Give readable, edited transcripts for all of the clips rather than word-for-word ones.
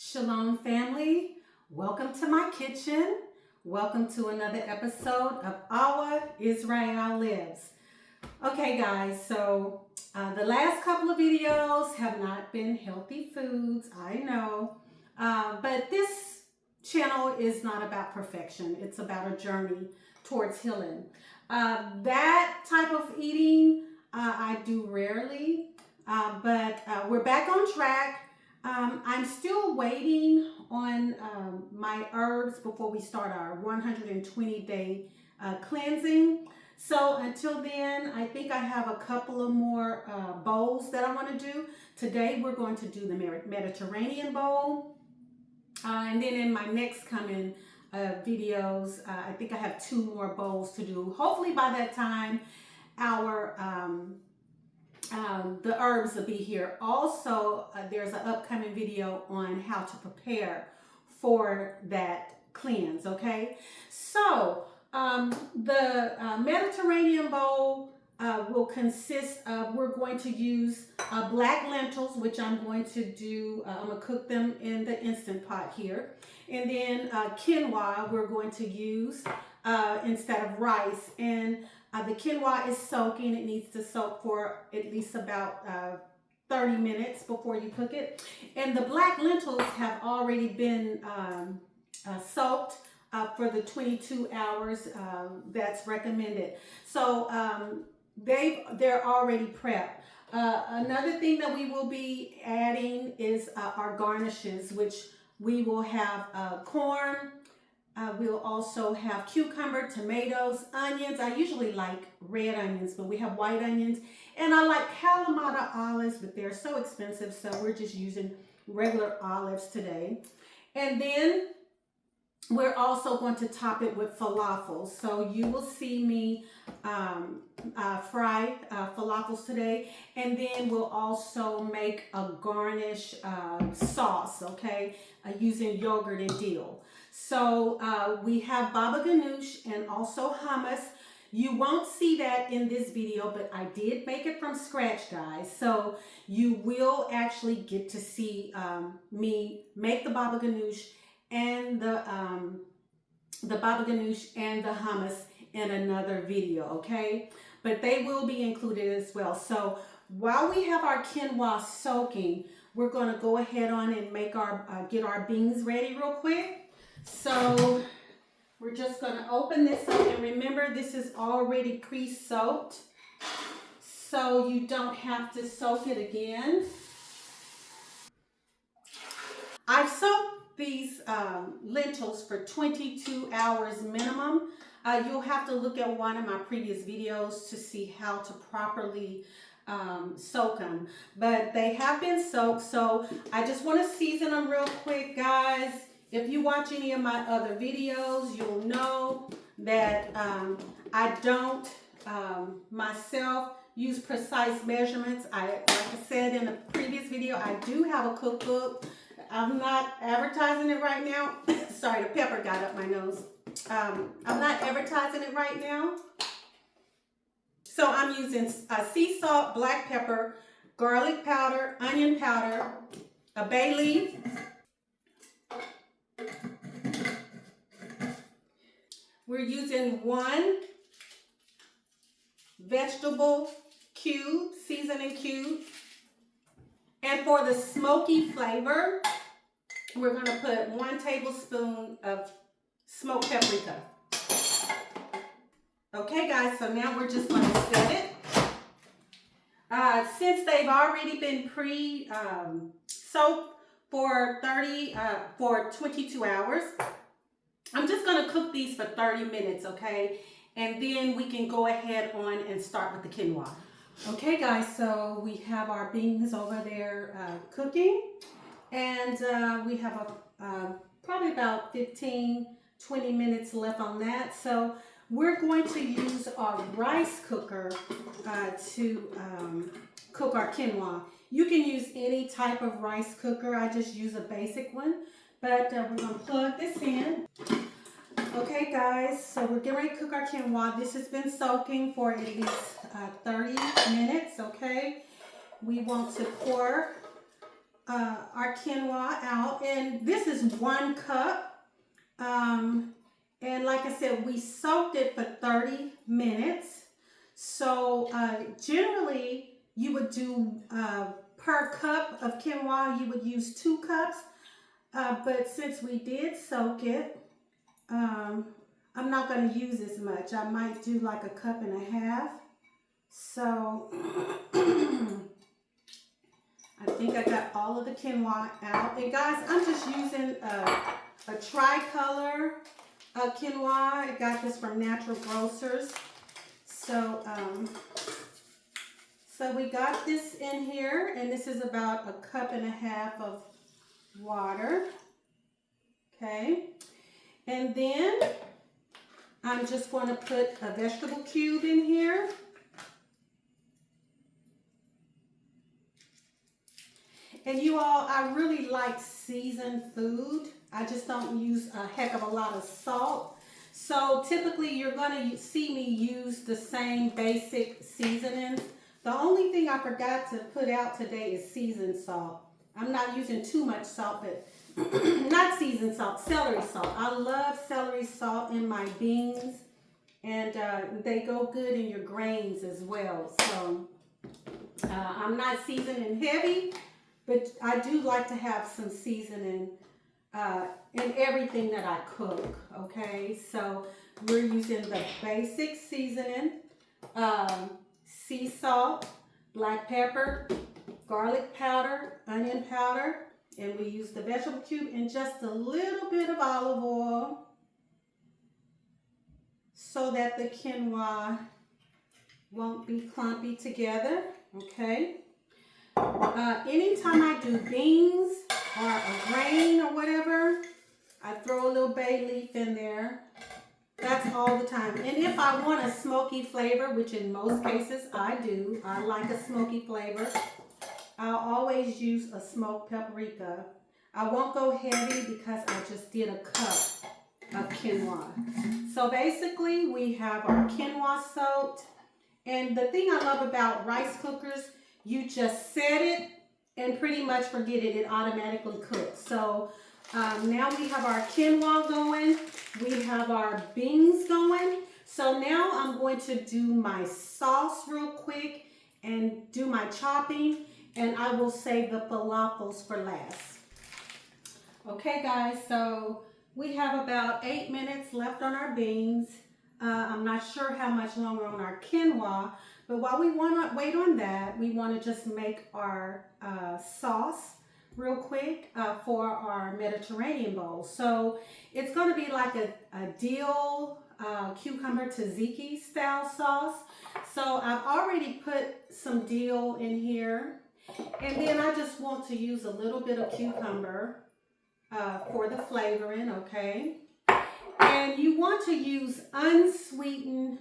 Shalom family, welcome to my kitchen. Welcome to another episode of Awa Israel Lives. Okay guys, so the last couple of videos have not been healthy foods, I know, but this channel is not about perfection. It's about a journey towards healing. That type of eating I do rarely, but we're back on track. I'm still waiting on my herbs before we start our 120-day cleansing. So until then, I think I have a couple of more bowls that I want to do. Today, we're going to do the Mediterranean bowl. And then in my next coming videos, I think I have 2 more bowls to do. Hopefully by that time, our the herbs will be here. Also, there's an upcoming video on how to prepare for that cleanse, okay? So, the Mediterranean bowl will consist of, we're going to use black lentils, which I'm going to do, I'm going to cook them in the Instant Pot here. And then quinoa we're going to use instead of rice. And the quinoa is soaking. It needs to soak for at least about 30 minutes before you cook it. And the black lentils have already been soaked for the 22 hours that's recommended. So they're already prepped. Another thing that we will be adding is our garnishes, which we will have corn. We'll also have cucumber, tomatoes, onions. I usually like red onions, but we have white onions. And I like Kalamata olives, but they're so expensive, so we're just using regular olives today. And then we're also going to top it with falafels. So you will see me fry falafels today. And then we'll also make a garnish sauce, okay, using yogurt and dill. So we have baba ganoush and also hummus. You won't see that in this video, but I did make it from scratch, guys. So you will actually get to see me make the baba ganoush and the baba ganoush and the hummus in another video, okay? But they will be included as well. So while we have our quinoa soaking, we're going to go ahead on and make our get our beans ready real quick. So we're just going to open this up, and remember this is already pre-soaked, so you don't have to soak it again. I've soaked these lentils for 22 hours minimum. You'll have to look at one of my previous videos to see how to properly soak them, but they have been soaked. So I just want to season them real quick, guys. If you watch any of my other videos, you'll know that I don't myself use precise measurements. Like I said in a previous video, I do have a cookbook. I'm not advertising it right now. Sorry, the pepper got up my nose. I'm not advertising it right now. So I'm using sea salt, black pepper, garlic powder, onion powder, a bay leaf, we're using 1 vegetable cube, seasoning cube. And for the smoky flavor, we're going to put 1 tablespoon of smoked paprika. Okay, guys, so now we're just going to set it. Since they've already been pre-soaked for 22 hours, I'm just going to cook these for 30 minutes, okay? And then we can go ahead on and start with the quinoa. Okay, guys, so we have our beans over there cooking. And we have probably about 15-20 minutes left on that. So we're going to use our rice cooker to cook our quinoa. You can use any type of rice cooker. I just use a basic one. But we're going to plug this in. Okay, guys, so we're getting ready to cook our quinoa. This has been soaking for at least 30 minutes, okay? We want to pour our quinoa out, and this is 1 cup. And like I said, we soaked it for 30 minutes. So generally you would do per cup of quinoa, you would use 2 cups. But since we did soak it, I'm not going to use as much. I might do like 1.5 cups. So I think I got all of the quinoa out. And guys, I'm just using a tricolor quinoa. I got this from Natural Grocers. So, so we got this in here, and this is about 1.5 cups of water. Okay. And then I'm just going to put a vegetable cube in here. And you all, I really like seasoned food. I just don't use a heck of a lot of salt. So typically you're going to see me use the same basic seasonings. The only thing I forgot to put out today is seasoned salt. I'm not using too much salt, but not seasoned salt, celery salt. I love celery salt in my beans, and they go good in your grains as well. So I'm not seasoning heavy, but I do like to have some seasoning in everything that I cook, okay? So we're using the basic seasoning, sea salt, black pepper, garlic powder, onion powder, and we use the vegetable cube and just a little bit of olive oil so that the quinoa won't be clumpy together, okay? Anytime I do beans or a grain or whatever, I throw a little bay leaf in there. That's all the time. And if I want a smoky flavor, which in most cases I do, I like a smoky flavor, I'll always use a smoked paprika. I won't go heavy because I just did 1 cup of quinoa. So basically we have our quinoa soaked. And the thing I love about rice cookers, you just set it and pretty much forget it. It automatically cooks. So now we have our quinoa going. We have our beans going. So now I'm going to do my sauce real quick and do my chopping. And I will save the falafels for last. Okay, guys. So we have about 8 minutes left on our beans. I'm not sure how much longer on our quinoa, but while we want to wait on that, we want to just make our sauce real quick for our Mediterranean bowl. So it's going to be like a dill, cucumber tzatziki style sauce. So I've already put some dill in here, and then I just want to use a little bit of cucumber for the flavoring, okay? And you want to use unsweetened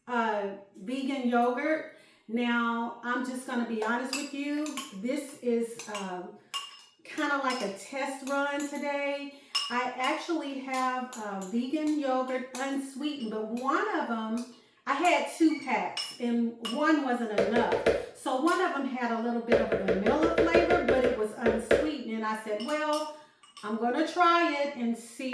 vegan yogurt. Now, I'm just going to be honest with you. This is kind of like a test run today. I actually have vegan yogurt unsweetened, but one of them, I had 2 packs and one wasn't enough. So one of them had a little bit of a vanilla flavor, but it was unsweetened. And I said, well, I'm going to try it and see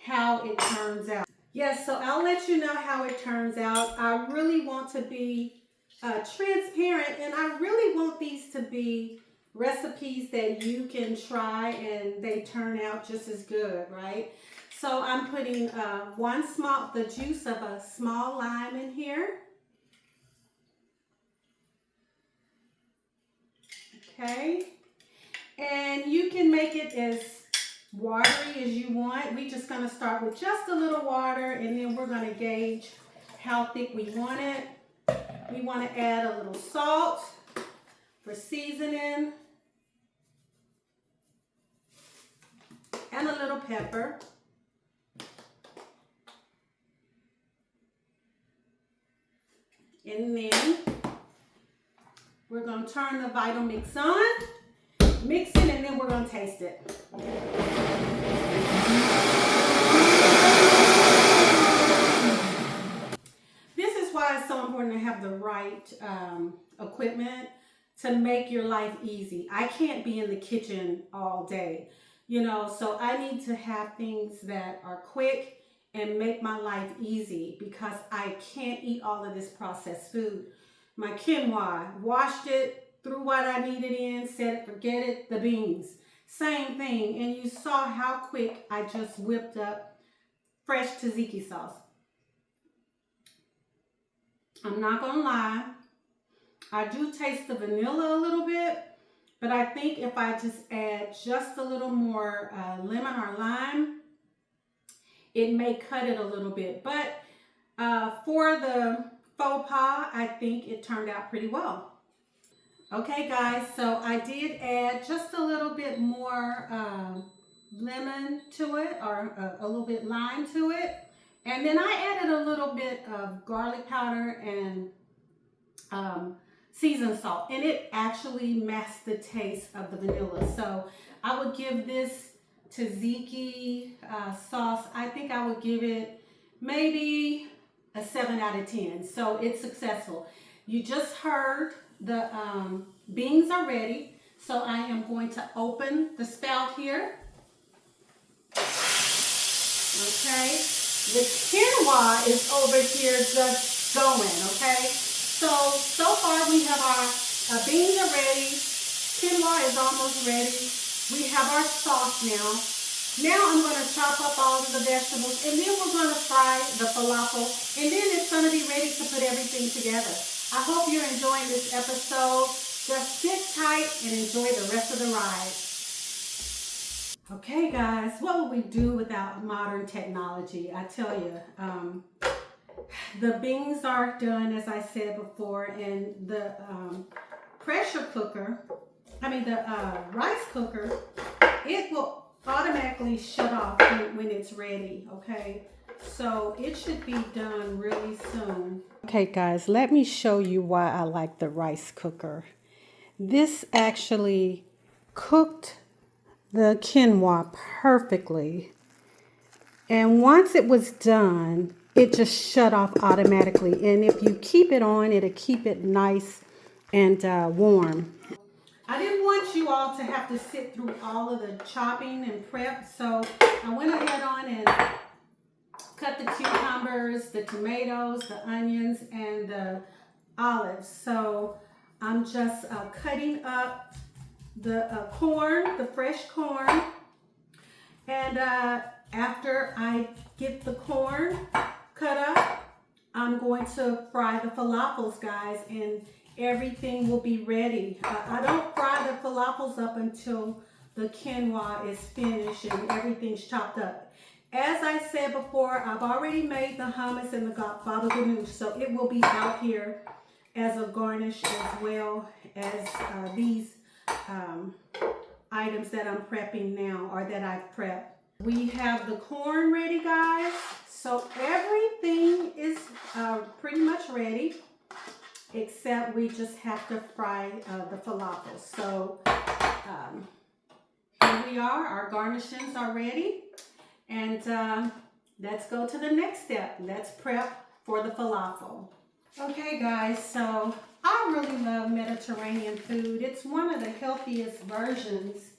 how it turns out. Yes, so I'll let you know how it turns out. I really want to be transparent, and I really want these to be recipes that you can try and they turn out just as good, right? So I'm putting the juice of a small lime in here. Okay, and you can make it as watery as you want. We're just going to start with just a little water, and then we're going to gauge how thick we want it. We want to add a little salt for seasoning and a little pepper. And then we're going to turn the Vitamix on, mix it, and then we're going to taste it. This is why it's so important to have the right equipment to make your life easy. I can't be in the kitchen all day, you know, so I need to have things that are quick and make my life easy because I can't eat all of this processed food. My quinoa, washed it, threw what I needed in, said it, forget it, the beans. Same thing, and you saw how quick I just whipped up fresh tzatziki sauce. I'm not gonna lie, I do taste the vanilla a little bit, but I think if I just add just a little more lemon or lime, it may cut it a little bit. But for the faux pas, I think it turned out pretty well. Okay guys, so I did add just a little bit more lemon to it, or a little bit lime to it. And then I added a little bit of garlic powder and seasoned salt, and it actually masked the taste of the vanilla. So I would give this tzatziki sauce, I think I would give it maybe a 7 out of 10. So it's successful. You just heard the beans are ready. So I am going to open the spout here. Okay, the quinoa is over here just going, okay? So far we have our beans are ready, quinoa is almost ready. We have our sauce now. Now I'm going to chop up all of the vegetables, and then we're going to fry the falafel, and then it's going to be ready to put everything together. I hope you're enjoying this episode. Just sit tight and enjoy the rest of the ride. Okay guys, what would we do without modern technology? I tell you, the beans are done, as I said before, and the pressure cooker, the rice cooker, it will automatically shut off when it's ready, okay? So it should be done really soon. Okay guys, let me show you why I like the rice cooker. This actually cooked the quinoa perfectly, and once it was done, it just shut off automatically, and if you keep it on, it'll keep it nice and warm. I didn't want you all to have to sit through all of the chopping and prep, so I went ahead on and cut the cucumbers, the tomatoes, the onions, and the olives. So I'm just cutting up the corn, the fresh corn, and after I get the corn cut up, I'm going to fry the falafels, guys, and everything will be ready. I don't fry the falafels up until the quinoa is finished and everything's chopped up. As I said before, I've already made the hummus and the baba ganoush, so it will be out here as a garnish as well as these items that I'm prepping now, or that I've prepped. We have the corn ready, guys. So everything is pretty much ready, except we just have to fry the falafels. So here we are, our garnishings are ready. And let's go to the next step. Let's prep for the falafel. Okay guys, so I really love Mediterranean food. It's one of the healthiest versions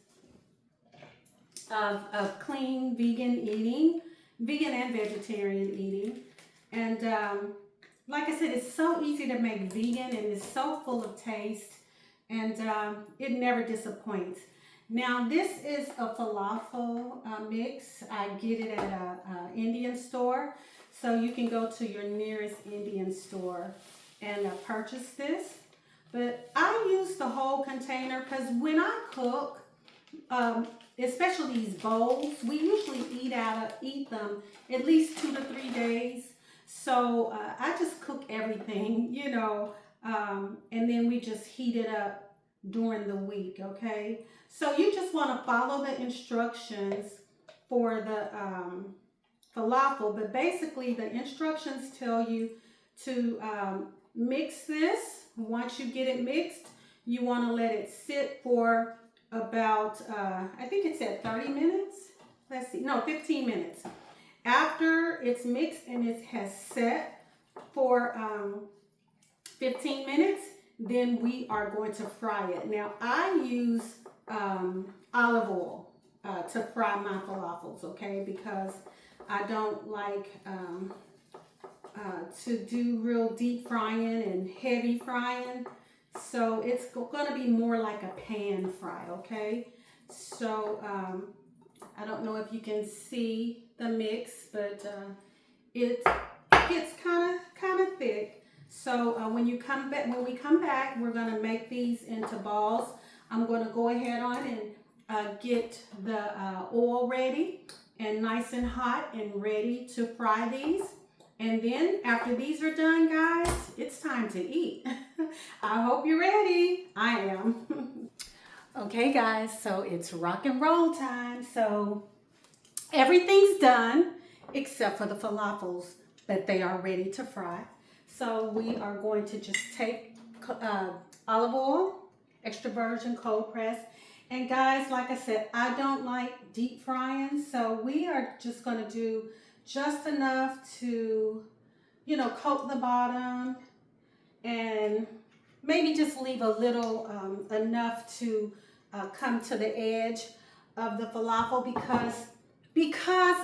of clean vegan eating, vegan and vegetarian eating. And like I said, it's so easy to make vegan, and it's so full of taste, and it never disappoints. Now this is a falafel mix. I get it at a Indian store. So you can go to your nearest Indian store and purchase this. But I use the whole container because when I cook, especially these bowls, we usually eat them at least 2 to 3 days. So I just cook everything, you know, and then we just heat it up during the week, okay? So you just want to follow the instructions for the falafel, but basically the instructions tell you to mix this. Once you get it mixed, you want to let it sit for about, I think it said 30 minutes. Let's see, no, 15 minutes. After it's mixed and it has set for 15 minutes, then we are going to fry it. Now I use olive oil to fry my falafels, okay, because I don't like to do real deep frying and heavy frying. So it's going to be more like a pan fry, okay? So I don't know if you can see the mix, but it gets kind of thick. So when we come back, we're going to make these into balls. I'm going to go ahead on and get the oil ready and nice and hot and ready to fry these. And then after these are done, guys, it's time to eat. I hope you're ready. I am. Okay, guys, so it's rock and roll time. So everything's done except for the falafels, but they are ready to fry. So we are going to just take olive oil, extra virgin cold press. And guys, like I said, I don't like deep frying, so we are just going to do just enough to, you know, coat the bottom and maybe just leave a little enough to come to the edge of the falafel because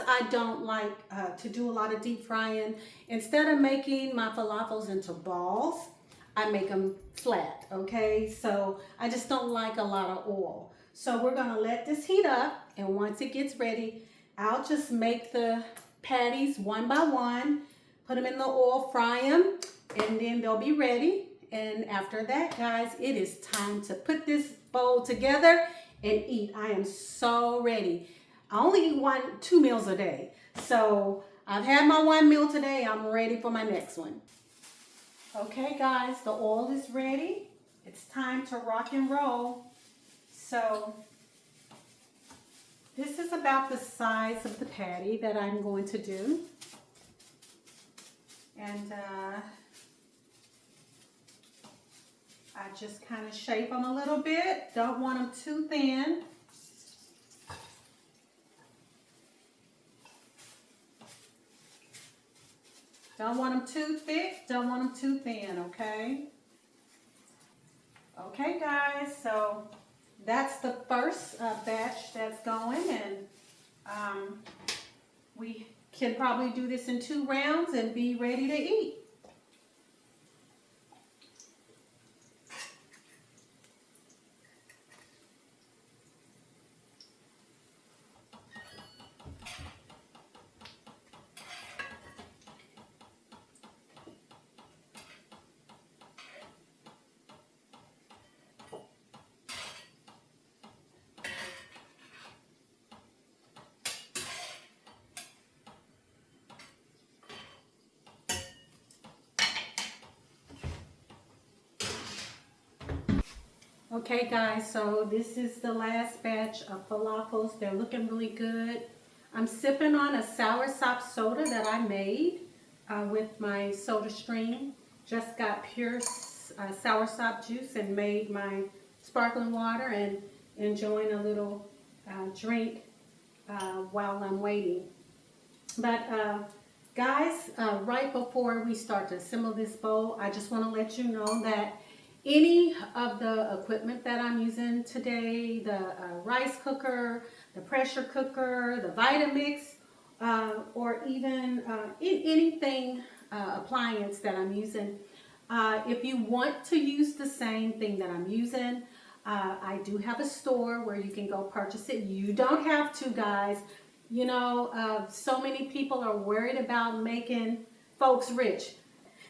I don't like to do a lot of deep frying. Instead of making my falafels into balls, I make them flat, okay? So I just don't like a lot of oil. So we're gonna let this heat up, and once it gets ready, I'll just make the patties one by one, put them in the oil, fry them, and then they'll be ready. And after that, guys, it is time to put this bowl together and eat. I am so ready. I only eat 2 meals a day. So I've had my 1 meal today. I'm ready for my next one. Okay, guys, the oil is ready. It's time to rock and roll. So this is about the size of the patty that I'm going to do. And I just kind of shape them a little bit. Don't want them too thin. Don't want them too thick. Don't want them too thin, okay? Okay, guys, so that's the first batch that's going, and we can probably do this in 2 rounds and be ready to eat. Okay, guys, so this is the last batch of falafels. They're looking really good. I'm sipping on a soursop soda that I made with my soda stream. Just got pure soursop juice and made my sparkling water and enjoying a little drink while I'm waiting. But guys, right before we start to assemble this bowl, I just want to let you know that any of the equipment that I'm using today, the rice cooker, the pressure cooker, the Vitamix, or even anything appliance that I'm using, if you want to use the same thing that I'm using, I do have a store where you can go purchase it. You don't have to, guys. You know, so many people are worried about making folks rich.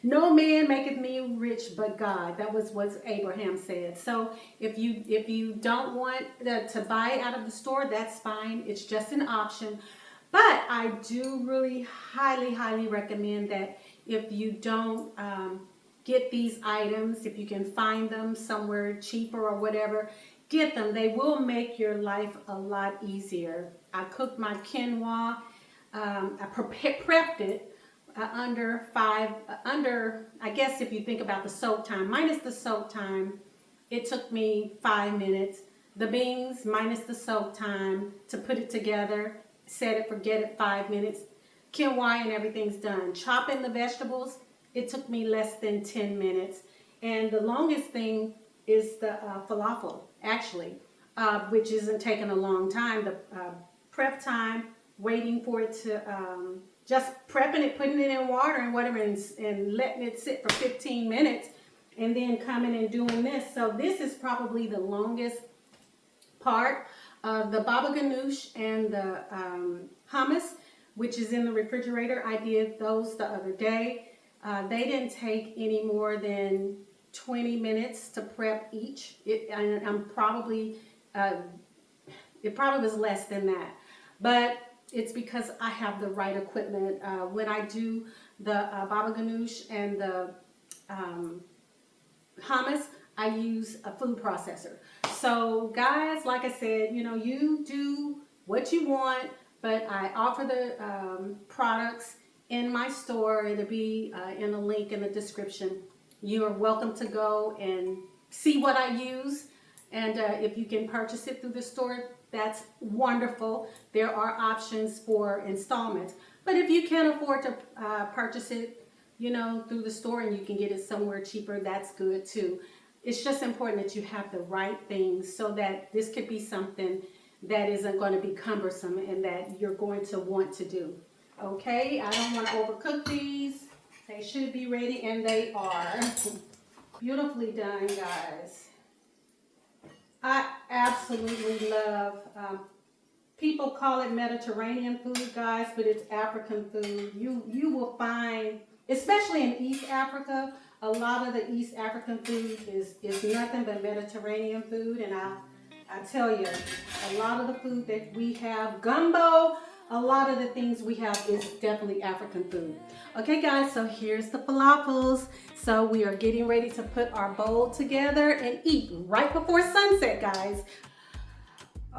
No man maketh me rich but God. That was what Abraham said. So if you don't want to buy it out of the store, that's fine. It's just an option. But I do really highly recommend that if you don't get these items, if you can find them somewhere cheaper or whatever, get them. They will make your life a lot easier. I cooked my quinoa. I prepped it under I guess if you think about the soak time, minus the soak time, it took me 5 minutes. The beans, minus the soak time, to put it together, set it, forget it, 5 minutes. Quinoa and everything's done. Chopping the vegetables, it took me less than 10 minutes. And the longest thing is the falafel, actually, which isn't taking a long time. The prep time, waiting for it to, just prepping it, putting it in water and whatever, and letting it sit for 15 minutes, and then coming and doing this. So this is probably the longest part. The baba ganoush and the hummus, which is in the refrigerator, I did those the other day. They didn't take any more than 20 minutes to prep each. It probably was less than that, but it's because I have the right equipment. When I do the baba ganoush and the hummus, I use a food processor. So guys, like I said, you know, you do what you want, but I offer the products in my store. It'll be in a link in the description. You are welcome to go and see what I use, and if you can purchase it through the store, that's wonderful. There are options for installments, but if you can't afford to purchase it, you know, through the store, and you can get it somewhere cheaper, that's good too. It's just important that you have the right things so that this could be something that isn't going to be cumbersome and that you're going to want to do. Okay, I don't want to overcook these. They should be ready, and they are. Beautifully done, guys. I absolutely love, people call it Mediterranean food, guys, but it's African food. You will find, especially in East Africa, a lot of the East African food is nothing but Mediterranean food. And I tell you, a lot of the food that we have, gumbo, a lot of the things we have is definitely African food. Okay guys, so here's the falafels. So we are getting ready to put our bowl together and eat right before sunset, guys.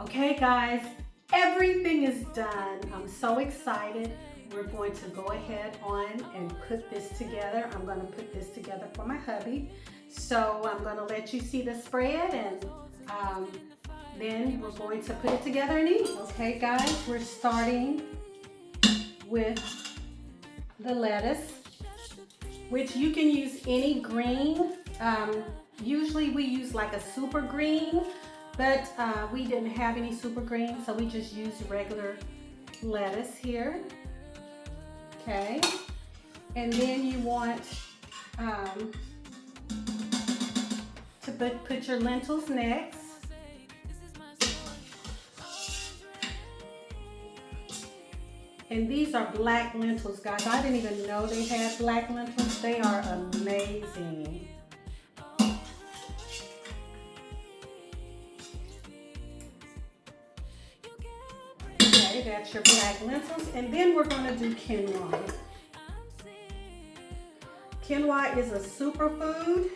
Okay guys, everything is done. I'm so excited. We're going to go ahead on and put this together. I'm going to put this together for my hubby. So I'm going to let you see the spread, and then we're going to put it together and eat. Okay guys, we're starting with the lettuce, which you can use any green. Usually we use like a super green, but we didn't have any super green, so we just used regular lettuce here. Okay, and then you want to put your lentils next. And these are black lentils, guys. I didn't even know they had black lentils. They are amazing. Okay, that's your black lentils. And then we're going to do quinoa. Quinoa is a superfood.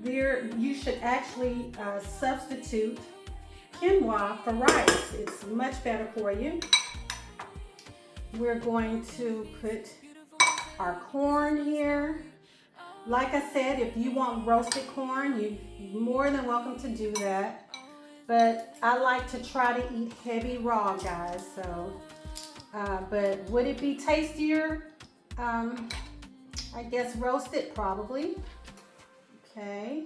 You should actually substitute quinoa for rice. It's much better for you. We're going to put our corn here. Like I said, if you want roasted corn, you're more than welcome to do that. But I like to try to eat heavy raw, guys. So, but would it be tastier? I guess roasted, probably. Okay.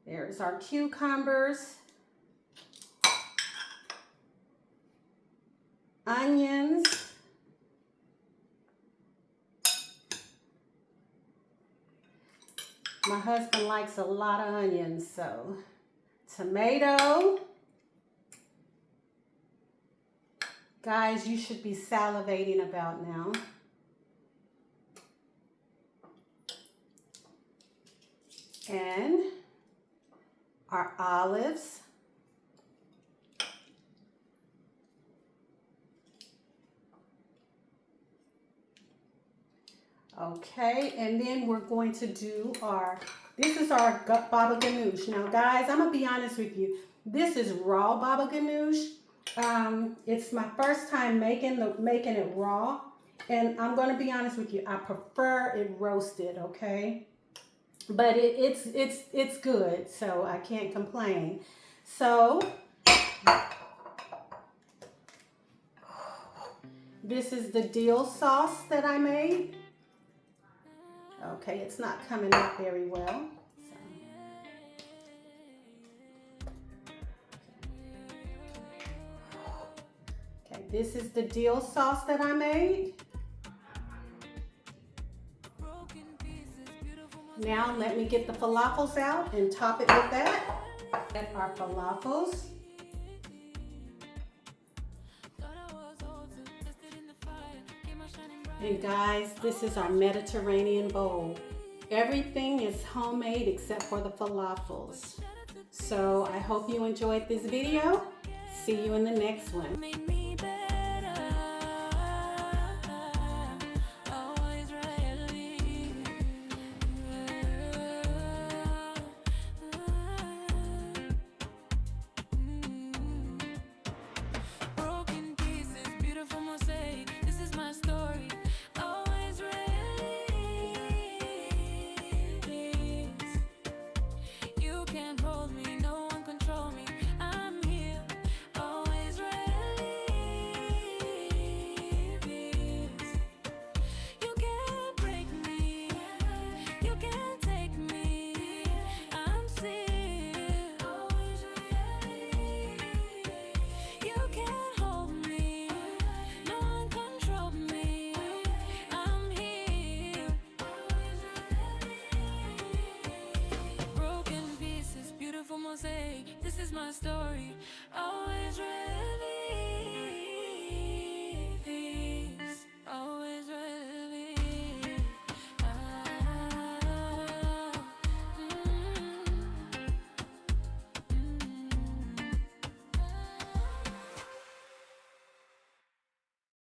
There's our cucumbers, onions, my husband likes a lot of onions, so tomato. Guys, you should be salivating about now. And our olives. Okay, and then we're going to do this is our baba ganoush. Now guys, I'm gonna be honest with you. This is raw baba ganoush. It's my first time making it raw. And I'm gonna be honest with you, I prefer it roasted, okay? But it's good, so I can't complain. So this is the dill sauce that I made. Okay, it's not coming out very well. Okay, this is the dill sauce that I made. Now let me get the falafels out and top it with that. Get our falafels. And guys, this is our Mediterranean bowl. Everything is homemade except for the falafels. So I hope you enjoyed this video. See you in the next one. This is my story.